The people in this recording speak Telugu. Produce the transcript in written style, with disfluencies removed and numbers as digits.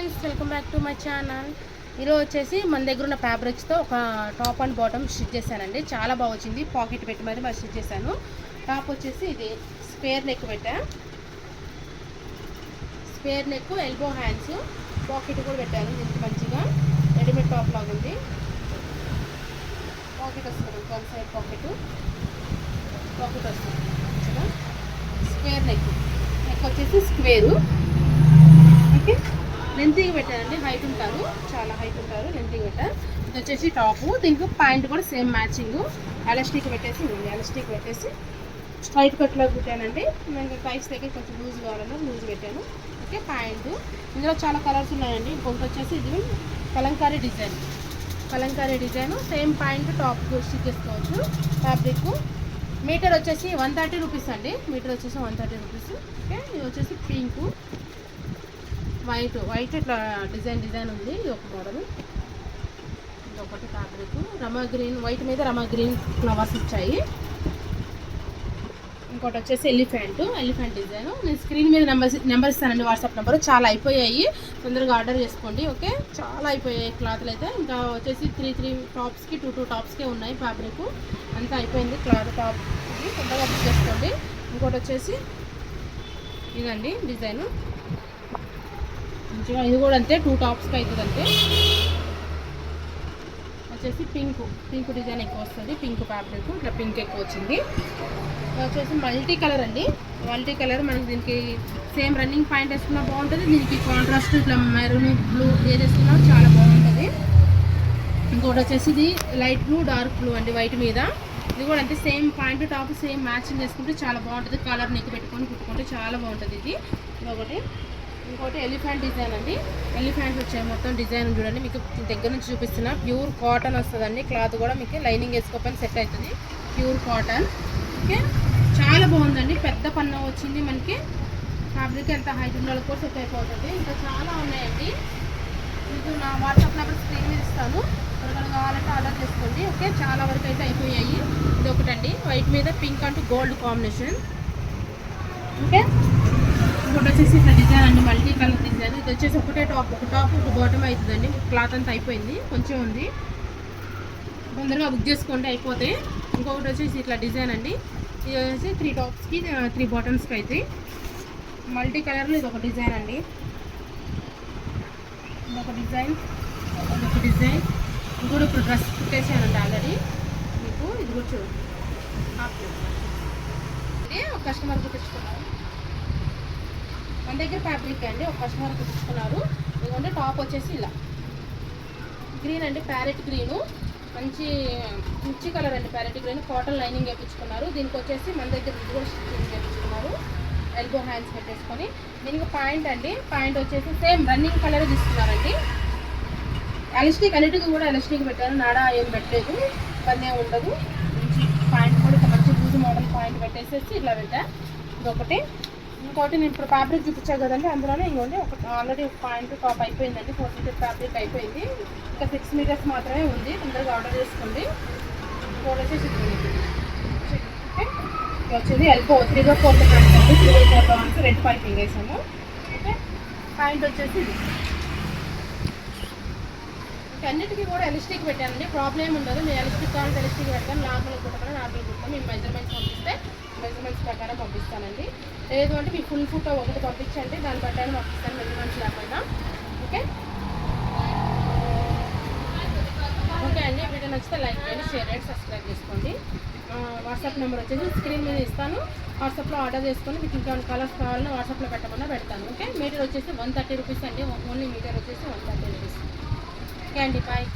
Friends, welcome back to my channel. ఈరోజు వచ్చేసి మన దగ్గర ఉన్న ఫ్యాబ్రిక్స్తో ఒక టాప్ అండ్ బాటమ్ స్టిచ్ చేశానండి. చాలా బాగా వచ్చింది. పాకెట్ పెట్టి మరి స్టిచ్ చేశాను. టాప్ వచ్చేసి ఇది స్క్వేర్ నెక్ పెట్టా. Square neck, elbow hands, pocket కూడా పెట్టాను. దీనికి మంచిగా రెడీమేడ్ టాప్ లాగా ఉంది. పాకెట్ వస్తుంది, వన్ సైడ్ పాకెట్ వస్తుంది మంచిగా. స్క్వేర్ నెక్ వచ్చేసి స్క్వేరు. ఓకే, లెంతీగా పెట్టానండి. హైట్ ఉంటారు, చాలా హైట్ ఉంటారు, లెంతీగా పెట్టాను. ఇది వచ్చేసి టాపు. దీనికి ప్యాంట్ కూడా సేమ్ మ్యాచింగ్. ఎలాస్టిక్ పెట్టేసి స్ట్రైట్ కట్లో పెట్టానండి. నేను ప్రైస్ దగ్గర కొంచెం లూజ్ కావాలన్నా లూజ్ పెట్టాను. ఓకే, ప్యాంటు ఇందులో చాలా కలర్స్ ఉన్నాయండి. ఇంకొకటి వచ్చేసి ఇది Kalamkari design. Same pant top stitch చేసుకోవచ్చు. ఫ్యాబ్రిక్ మీటర్ వచ్చేసి 130 రూపీస్ అండి. మీటర్ వచ్చేసి 130 రూపీస్. ఓకే, ఇది వచ్చేసి పింకు, వైట్ ఇట్లా డిజైన్ ఉంది. ఇది ఒక మోడల్. ఇది ఒకటి ఫ్యాబ్రిక్ రమా గ్రీన్, వైట్ మీద రమా గ్రీన్ ఫ్లవర్స్ వచ్చాయి. ఇంకోటి వచ్చేసి ఎలిఫెంట్ డిజైన్. నేను స్క్రీన్ మీద నెంబర్ ఇస్తానండి, వాట్సాప్ నెంబర్. చాలా అయిపోయాయి, తొందరగా ఆర్డర్ చేసుకోండి. ఓకే, చాలా అయిపోయాయి క్లాత్లు అయితే. ఇంకా వచ్చేసి 3 టాప్స్కి 2 టాప్స్కే ఉన్నాయి. ఫ్యాబ్రిక్ అంతా అయిపోయింది. క్లాత్ టాప్ తొందరగా బుక్ చేసుకోండి. ఇంకోటి వచ్చేసి ఇదండి డిజైను మంచిగా. ఇది కూడా అంతే, 2 టాప్స్కి అవుతుంది అంతే. వచ్చేసి పింక్ డిజైన్ ఎక్కువ వస్తుంది. పింక్ ఫ్యాబ్రిక్ ఇట్లా పింక్ ఎక్కువ వచ్చింది. వచ్చేసి మల్టీ కలర్ అండి. మనకి దీనికి సేమ్ రన్నింగ్ పాయింట్ వేసుకున్నా బాగుంటుంది. దీనికి కాంట్రాస్ట్ ఇట్లా మెరూన్ బ్లూ ఏది వేసుకున్నా చాలా బాగుంటుంది. ఇంకోటి వచ్చేసి ఇది లైట్ బ్లూ, డార్క్ బ్లూ అండి, వైట్ మీద. ఇది కూడా అంతే, same point top same matching చేసుకుంటే చాలా బాగుంటుంది. కలర్ నెక్ పెట్టుకొని కుట్టుకుంటే చాలా బాగుంటుంది. ఇది ఇంకోటి ఎలిఫెంట్ డిజైన్ అండి. ఎలిఫెంట్స్ వచ్చాయి మొత్తం డిజైన్ చూడండి. మీకు దగ్గర నుంచి చూపిస్తున్నా. ప్యూర్ కాటన్ వస్తుందండి. క్లాత్ కూడా మీకు లైనింగ్ వేసుకోకపోయినా సెట్ అవుతుంది. Pure cotton. ఓకే, చాలా బాగుందండి. పెద్ద పన్ను వచ్చింది మనకి. ఫ్యాబ్రిక్ ఎంత హైట్ ఉన్న కూడా సెట్ అయిపోతుంది. ఇంకా చాలా ఉన్నాయండి. మీకు నా వాట్సాప్ నెంబర్ స్క్రీన్ మీద ఇస్తాను. ఎవరికైనా కావాలంటే ఆర్డర్ చేసుకోండి. ఓకే, చాలా వరకు అయితే అయిపోయాయి. ఇది ఒకటండి, వైట్ మీద పింక్ అంటూ గోల్డ్ కాంబినేషన్. ఓకే, ఇంకోటి వచ్చేసి ఇట్లా డిజైన్ అండి, మల్టీ కలర్ డిజైన్. ఇది వచ్చేసి ఒక టాప్ ఒక బాటమ్ అవుతుందండి. క్లాత్ అంతా అయిపోయింది, కొంచెం ఉంది. తొందరగా బుక్ చేసుకోండి, అయిపోతే. ఇంకొకటి వచ్చేసి ఇట్లా డిజైన్ అండి. ఇది వచ్చేసి 3 టాప్స్కి 3 బాటమ్స్కి అవుతాయి. మల్టీ కలర్లో ఇది ఒక డిజైన్ అండి. ఇదొక డిజైన్. ఇంకోటి ఇప్పుడు డ్రెస్ కుట్టేసానండి ఆల్రెడీ. మీకు ఇది కూడా చూడండి. ఒక కస్టమర్ కుట్టించుకున్నారు మన దగ్గర ఫ్యాబ్రిక్ అండి. ఒక కస్టమర్ కుట్టించుకున్నారు. ఎందుకంటే టాప్ వచ్చేసి ఇలా గ్రీన్ అండి, ప్యారెట్ గ్రీను. మంచి కలర్ అండి, ప్యారెట్ గ్రీన్. కాటన్ లైనింగ్ వేయించుకున్నారు. దీనికి వచ్చేసి మన దగ్గర ఇది కూడా స్టిచ్చింగ్ వేయించుకున్నారు. ఎల్బో హ్యాండ్స్ పెట్టేసుకొని. దీనికి పాయింట్ అండి. పాయింట్ వచ్చేసి సేమ్ రన్నింగ్ కలర్ తీసుకున్నారండి. ఎలాస్టిక్ అన్నిటికీ కూడా ఎలాస్టిక్ పెట్టారు. నాడా ఏం పెట్టలేదు, ఇబ్బంది ఏమి ఉండదు. మంచి పాయింట్ కూడా ఒక మంచి లూజ్ మోడల్ పాయింట్ పెట్టేసేసి ఇట్లా పెట్టా. ఇదొకటి. ఇంకోటి నేను ఇప్పుడు ఫ్యాబ్రిక్ చూపించాను కదండి, అందులోనే ఇంకోండి ఒకటి ఆల్రెడీ పాయింట్ టాప్ అయిపోయిందండి. 4 మీటర్స్ ఫ్యాబ్రిక్ అయిపోయింది. ఇంకా 6 మీటర్స్ మాత్రమే ఉంది. తొందరగా ఆర్డర్ చేసుకోండి. ఇంకోటి వచ్చేసి ఓకే, వచ్చేది ఎల్బో 3/4 హ్యాండ్స్ అండి. 3/4 హ్యాండ్స్ రెడ్ పైపింగ్ వేసాము. ఓకే, పాయింట్ వచ్చేసి ఇది. అన్నిటికీ కూడా ఎలాస్టిక్ పెట్టానండి. ప్రాబ్లం ఉండదు. నేను ఎలాస్టిక్ కావాలంటే ఎలాస్టిక్ పెడతాను, నార్మల్ కుట్టకుండా నార్మల్ కుడతాను. మేము మెజర్మెంట్స్ పంపిస్తే మెజర్మెంట్స్ ప్రకారం పంపిస్తానండి. లేదు అంటే మీ ఫుల్ ఫోటో ఒకటి పంపించండి, దాన్ని బట్టాను పంపిస్తాను మెజర్మెంట్స్ లేకుండా. ఓకే అండి, వీడియో నచ్చితే లైక్ చేయండి, షేర్ చేయండి, సబ్స్క్రైబ్ చేసుకోండి. వాట్సాప్ నెంబర్ వచ్చేసి స్క్రీన్ మీద ఇస్తాను. వాట్సాప్లో ఆర్డర్ చేసుకొని మీకు ఇంకా కలర్స్ కావాలని వాట్సాప్లో పెట్టకుండా పెడతాను. ఓకే, మీటర్ వచ్చేసి 130 రూపీస్ అండి. ఓన్లీ మీటర్ వచ్చేసి 130 రూపీస్. ఓకే అండి, బాయ్.